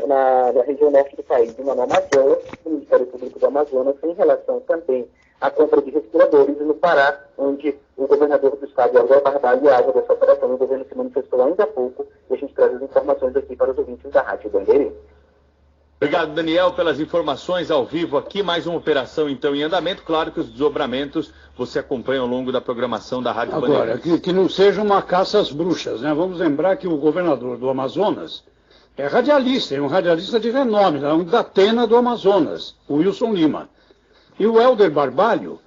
na região norte do país, no Amazonas, no Ministério Público do Amazonas, em relação também à compra de respiradores, e no Pará, onde o governador do estado, Algar Barbalho, age dessa operação, o governo se manifestou ainda há pouco, e a gente traz as informações aqui para os ouvintes da Rádio Bandeirantes. Obrigado, Daniel, pelas informações ao vivo aqui. Mais uma operação, então, em andamento. Claro que os desdobramentos você acompanha ao longo da programação da Rádio Bandeirantes. Agora, que não seja uma caça às bruxas, né? Vamos lembrar que o governador do Amazonas é radialista, é um radialista de renome, é um da Atena do Amazonas, o Wilson Lima. E o Helder Barbalho,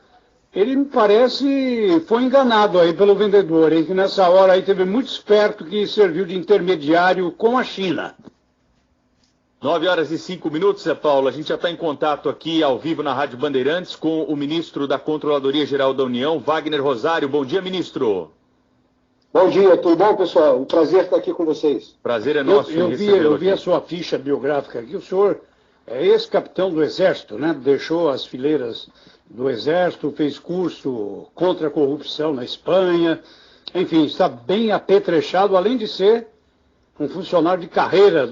ele me parece foi enganado aí pelo vendedor, hein? Que nessa hora aí teve muito esperto que serviu de intermediário com a China. 9h05, Zé Paulo. A gente já está em contato aqui ao vivo na Rádio Bandeirantes com o ministro da Controladoria Geral da União, Wagner Rosário. Bom dia, ministro. Bom dia, tudo bom, pessoal? Um prazer estar aqui com vocês. Prazer é nosso. Eu vi a sua ficha biográfica aqui. O senhor é ex-capitão do Exército, né? Deixou as fileiras do Exército, fez curso contra a corrupção na Espanha. Enfim, está bem apetrechado, além de ser um funcionário de carreira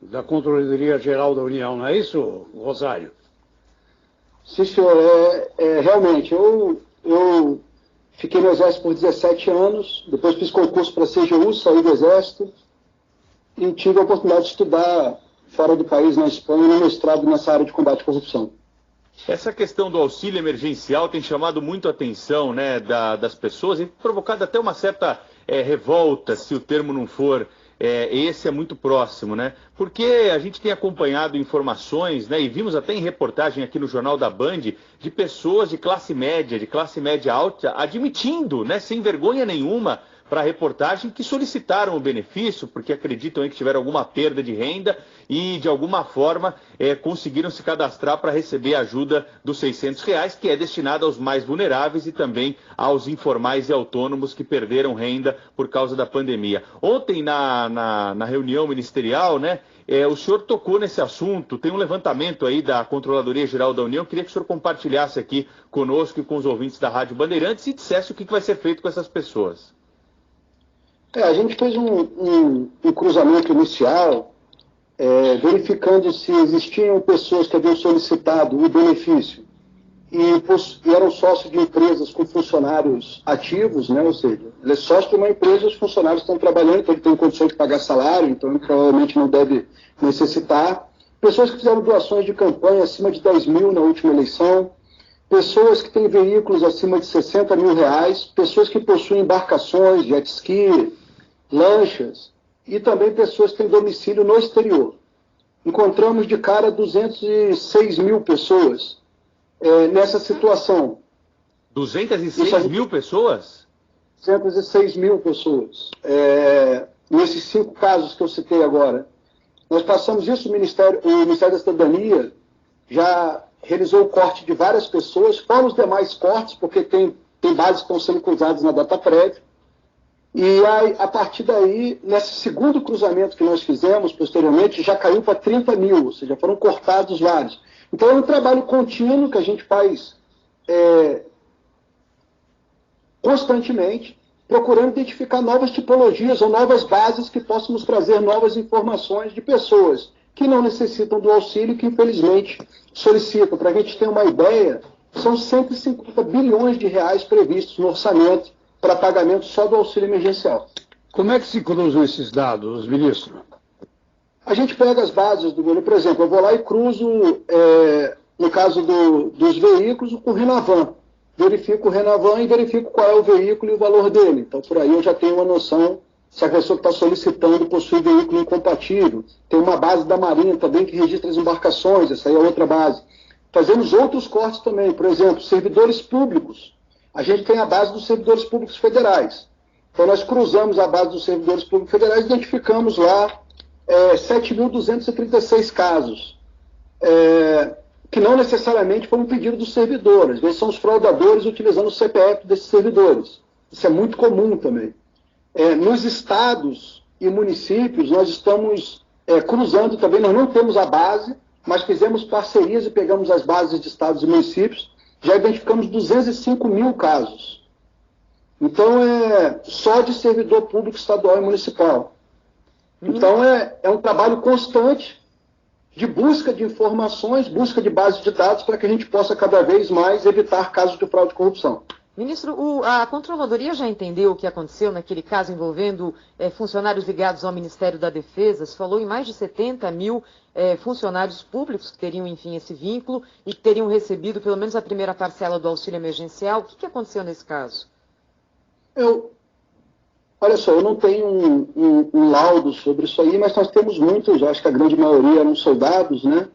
da Controladoria Geral da União, não é isso, Rosário? Sim, senhor. Realmente, eu fiquei no Exército por 17 anos, depois fiz concurso para a CGU, saí do Exército e tive a oportunidade de estudar fora do país, na Espanha, no mestrado nessa área de combate à corrupção. Essa questão do auxílio emergencial tem chamado muito a atenção, né, das pessoas e provocado até uma certa revolta, se o termo não for esse é muito próximo, né? Porque a gente tem acompanhado informações, né? E vimos até em reportagem aqui no Jornal da Band, de pessoas de classe média alta, admitindo, né, sem vergonha nenhuma, para a reportagem, que solicitaram o benefício, porque acreditam aí que tiveram alguma perda de renda e, de alguma forma, conseguiram se cadastrar para receber a ajuda dos R$600, que é destinada aos mais vulneráveis e também aos informais e autônomos que perderam renda por causa da pandemia. Ontem, na reunião ministerial, né, o senhor tocou nesse assunto, tem um levantamento aí da Controladoria Geral da União, queria que o senhor compartilhasse aqui conosco e com os ouvintes da Rádio Bandeirantes e dissesse o que vai ser feito com essas pessoas. A gente fez um cruzamento inicial, verificando se existiam pessoas que haviam solicitado o benefício e eram sócios de empresas com funcionários ativos, né? Ou seja, ele é sócio de uma empresa e os funcionários estão trabalhando, então ele tem condições de pagar salário, então ele provavelmente não deve necessitar. Pessoas que fizeram doações de campanha acima de 10 mil na última eleição, pessoas que têm veículos acima de 60 mil reais, pessoas que possuem embarcações, jet ski, lanchas, e também pessoas que têm domicílio no exterior. Encontramos de cara 206 mil pessoas nessa situação. 206 mil pessoas? 206 mil pessoas. Nesses 5 casos que eu citei agora. Nós passamos isso, o Ministério da Cidadania já realizou o corte de várias pessoas, fora os demais cortes, porque tem bases que estão sendo cruzadas na data prévia. E aí, a partir daí, nesse segundo cruzamento que nós fizemos, posteriormente, já caiu para 30 mil, ou seja, foram cortados vários. Então é um trabalho contínuo que a gente faz constantemente, procurando identificar novas tipologias ou novas bases que possam nos trazer novas informações de pessoas que não necessitam do auxílio, que infelizmente solicitam. Para a gente ter uma ideia, são 150 bilhões de reais previstos no orçamento para pagamento só do auxílio emergencial. Como é que se cruzam esses dados, ministro? A gente pega as bases do governo, por exemplo, eu vou lá e cruzo, no caso dos veículos, com o Renavan. Verifico o Renavan e verifico qual é o veículo e o valor dele. Então, por aí eu já tenho uma noção se a pessoa que está solicitando possui veículo incompatível. Tem uma base da Marinha também que registra as embarcações, essa aí é outra base. Fazemos outros cortes também, por exemplo, servidores públicos. A gente tem a base dos servidores públicos federais. Então, nós cruzamos a base dos servidores públicos federais e identificamos lá 7.236 casos, que não necessariamente foram um pedido dos servidores. Às vezes são os fraudadores utilizando o CPF desses servidores. Isso é muito comum também. Nos estados e municípios, nós estamos cruzando também, nós não temos a base, mas fizemos parcerias e pegamos as bases de estados e municípios, já identificamos 205 mil casos. Então, só de servidor público estadual e municipal. Então, é um trabalho constante de busca de informações, busca de base de dados, para que a gente possa cada vez mais evitar casos de fraude e corrupção. Ministro, a Controladoria já entendeu o que aconteceu naquele caso envolvendo funcionários ligados ao Ministério da Defesa? Se falou em mais de 70 mil funcionários públicos que teriam, enfim, esse vínculo e que teriam recebido pelo menos a primeira parcela do auxílio emergencial. O que aconteceu nesse caso? Olha só, eu não tenho um laudo sobre isso aí, mas nós temos muitos, acho que a grande maioria eram soldados, né?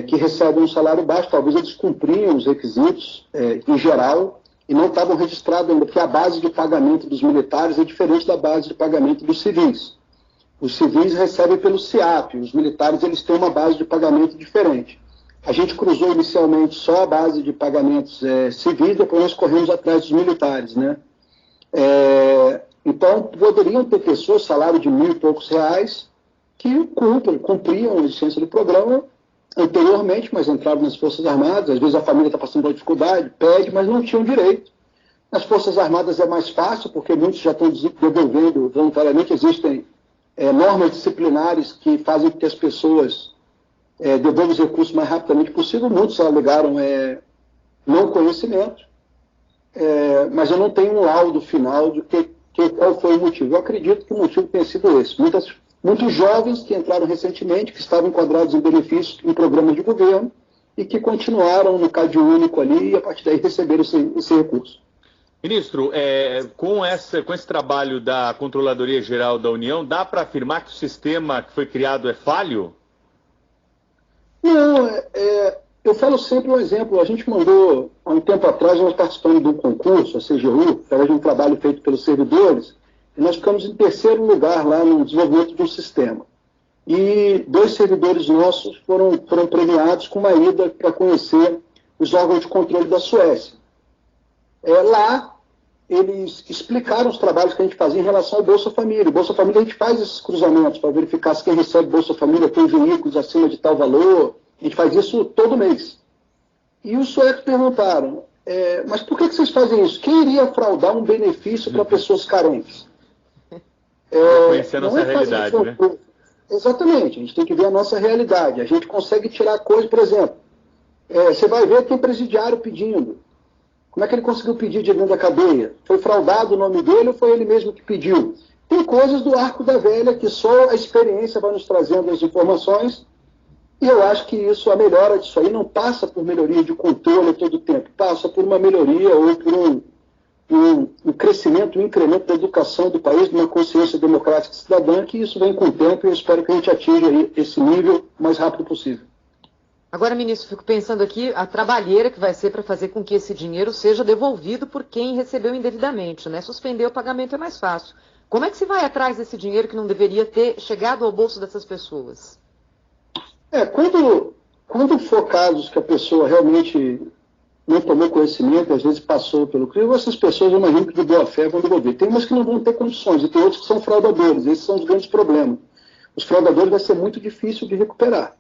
Que recebem um salário baixo, talvez eles cumpriam os requisitos em geral e não estavam registrados ainda, porque a base de pagamento dos militares é diferente da base de pagamento dos civis. Os civis recebem pelo CIAP, os militares eles têm uma base de pagamento diferente. A gente cruzou inicialmente só a base de pagamentos civis, depois nós corremos atrás dos militares, né? Então, poderiam ter pessoas, salário de R$1.000 e poucos, que cumpriam a licença do programa anteriormente, mas entraram nas Forças Armadas. Às vezes a família está passando por dificuldade, pede, mas não tinham direito. Nas Forças Armadas é mais fácil, porque muitos já estão devolvendo voluntariamente. Existem normas disciplinares que fazem com que as pessoas devolvam os recursos o mais rapidamente possível. Muitos alegaram não conhecimento, mas eu não tenho um laudo final de qual foi o motivo. Eu acredito que o motivo tenha sido esse. Muitos jovens que entraram recentemente, que estavam enquadrados em benefícios em programas de governo e que continuaram no CAD único ali e a partir daí receberam esse recurso. Ministro, com esse trabalho da Controladoria Geral da União, dá para afirmar que o sistema que foi criado é falho? Não, eu falo sempre um exemplo. A gente mandou, há um tempo atrás, nós participamos de um concurso, a CGU, através de um trabalho feito pelos servidores, e nós ficamos em terceiro lugar lá no desenvolvimento de um sistema. E 2 servidores nossos foram premiados com uma ida para conhecer os órgãos de controle da Suécia. Lá, eles explicaram os trabalhos que a gente fazia em relação ao Bolsa Família. O Bolsa Família, a gente faz esses cruzamentos para verificar se quem recebe Bolsa Família tem veículos acima de tal valor. A gente faz isso todo mês. E os suecos perguntaram, mas por que vocês fazem isso? Quem iria fraudar um benefício para pessoas carentes? Conhecer a nossa realidade, né? Exatamente, a gente tem que ver a nossa realidade. A gente consegue tirar coisas, por exemplo, você vai ver tem presidiário pedindo. Como é que ele conseguiu pedir de dentro da cadeia? Foi fraudado o nome dele ou foi ele mesmo que pediu? Tem coisas do arco da velha que só a experiência vai nos trazendo as informações, e eu acho que a melhora disso aí não passa por melhoria de controle todo o tempo, passa por uma melhoria ou por um crescimento, um incremento da educação do país, de uma consciência democrática cidadã, que isso vem com o tempo e eu espero que a gente atinja esse nível o mais rápido possível. Agora, ministro, fico pensando aqui a trabalheira que vai ser para fazer com que esse dinheiro seja devolvido por quem recebeu indevidamente, né? Suspender o pagamento é mais fácil. Como é que se vai atrás desse dinheiro que não deveria ter chegado ao bolso dessas pessoas? Quando for casos que a pessoa realmente não tomou conhecimento, às vezes passou pelo crime, essas pessoas eu imagino que de boa fé vão devolver. Tem umas que não vão ter condições e tem outros que são fraudadores. Esses são os grandes problemas. Os fraudadores vai ser muito difícil de recuperar.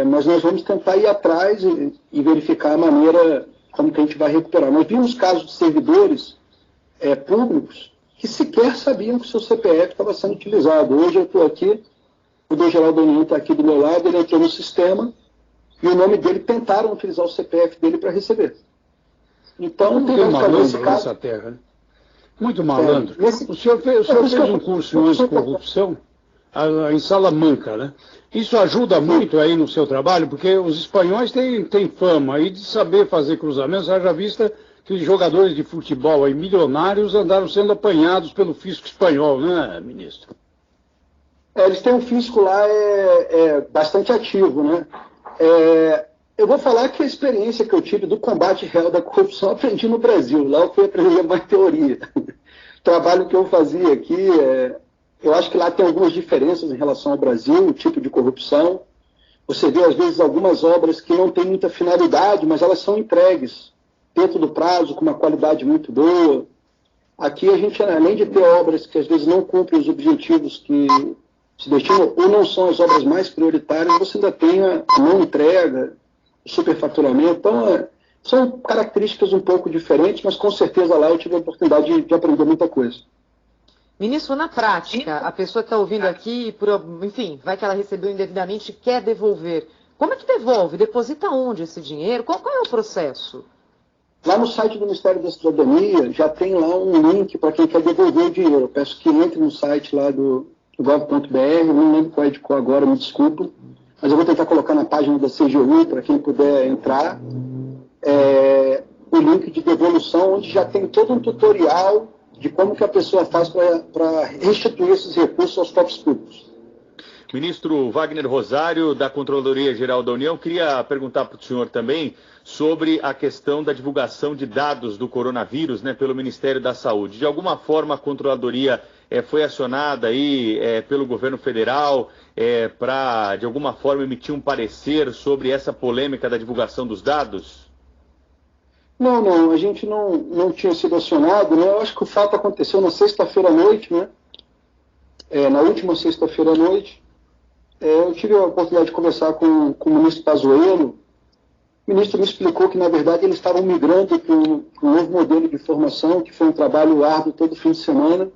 Mas nós vamos tentar ir atrás e verificar a maneira como que a gente vai recuperar. Nós vimos casos de servidores públicos que sequer sabiam que o seu CPF estava sendo utilizado. Hoje eu estou aqui, o Dr. da União está aqui do meu lado, ele entrou no sistema e o nome dele, tentaram utilizar o CPF dele para receber. Então, tem malandro nessa terra, né? Muito malandro. O senhor fez um curso em anticorrupção em Salamanca, né? Isso ajuda muito aí no seu trabalho, porque os espanhóis têm fama aí de saber fazer cruzamentos. Haja vista que os jogadores de futebol aí, milionários, andaram sendo apanhados pelo fisco espanhol, né, ministro? Eles têm um fisco lá bastante ativo, né? Eu vou falar que a experiência que eu tive do combate real da corrupção eu aprendi no Brasil. Lá eu fui aprender mais teoria. O trabalho que eu fazia aqui, eu acho que lá tem algumas diferenças em relação ao Brasil, o tipo de corrupção. Você vê, às vezes, algumas obras que não têm muita finalidade, mas elas são entregues dentro do prazo, com uma qualidade muito boa. Aqui a gente, além de ter obras que às vezes não cumprem os objetivos que se destinam, ou não são as obras mais prioritárias, você ainda tem a não entrega, o superfaturamento. Então, são características um pouco diferentes, mas com certeza lá eu tive a oportunidade de aprender muita coisa. Ministro, na prática, a pessoa está ouvindo aqui, enfim, vai que ela recebeu indevidamente e quer devolver. Como é que devolve? Deposita onde esse dinheiro? Qual é o processo? Lá no site do Ministério da Cidadania já tem lá um link para quem quer devolver o dinheiro. Eu peço que entre no site lá do gov.br, não lembro qual é de qual agora, me desculpa, mas eu vou tentar colocar na página da CGU para quem puder entrar, o link de devolução, onde já tem todo um tutorial de como que a pessoa faz para restituir esses recursos aos cofres públicos. Ministro Wagner Rosário, da Controladoria Geral da União, queria perguntar para o senhor também sobre a questão da divulgação de dados do coronavírus, né, pelo Ministério da Saúde. De alguma forma a Controladoria foi acionada aí pelo governo federal para, de alguma forma, emitir um parecer sobre essa polêmica da divulgação dos dados? Não, a gente não tinha sido acionado, né? Eu acho que o fato aconteceu na sexta-feira à noite, né? Na última sexta-feira à noite. Eu tive a oportunidade de conversar com o ministro Pazuello. O ministro me explicou que, na verdade, eles estavam migrando para um novo modelo de formação, que foi um trabalho árduo todo fim de semana.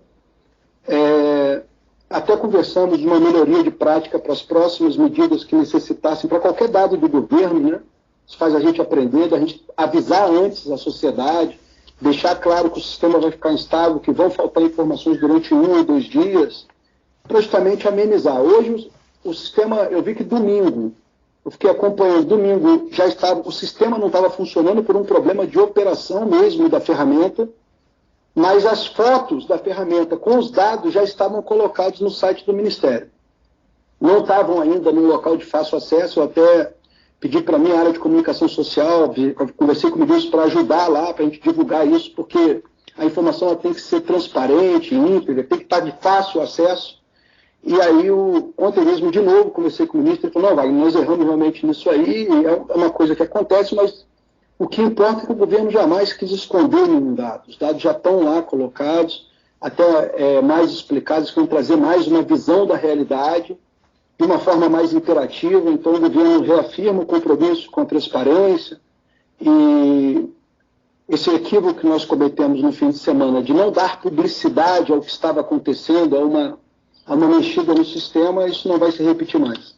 Até conversamos de uma melhoria de prática para as próximas medidas que necessitassem, para qualquer dado do governo, né? Isso faz a gente aprender, a gente avisar antes a sociedade, deixar claro que o sistema vai ficar instável, que vão faltar informações durante 1 ou 2 dias, para justamente amenizar. Hoje, o sistema, eu vi que domingo, eu fiquei acompanhando, domingo já estava, o sistema não estava funcionando por um problema de operação mesmo da ferramenta, mas as fotos da ferramenta com os dados já estavam colocados no site do Ministério. Não estavam ainda no local de fácil acesso, eu até pedi para a minha área de comunicação social, conversei com o ministro para ajudar lá, para a gente divulgar isso, porque a informação tem que ser transparente, íntegra, tem que estar de fácil acesso. E aí, ontem mesmo, de novo, conversei com o ministro, ele falou, não, Wagner, nós erramos realmente nisso aí, é uma coisa que acontece, mas o que importa é que o governo jamais quis esconder nenhum dado. Os dados já estão lá colocados, até mais explicados, que vão trazer mais uma visão da realidade, de uma forma mais interativa. Então o governo reafirma o compromisso com a transparência, e esse equívoco que nós cometemos no fim de semana de não dar publicidade ao que estava acontecendo, a uma mexida no sistema, isso não vai se repetir mais.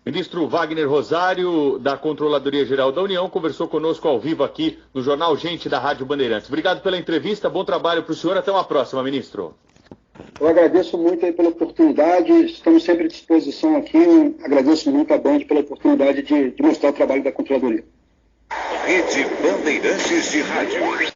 Ministro Wagner Rosário, da Controladoria Geral da União, conversou conosco ao vivo aqui no Jornal Gente da Rádio Bandeirantes. Obrigado pela entrevista, bom trabalho para o senhor, até uma próxima, ministro. Eu agradeço muito aí pela oportunidade, estamos sempre à disposição aqui, agradeço muito a Band pela oportunidade de mostrar o trabalho da Controladoria. Rede Bandeirantes de Rádio.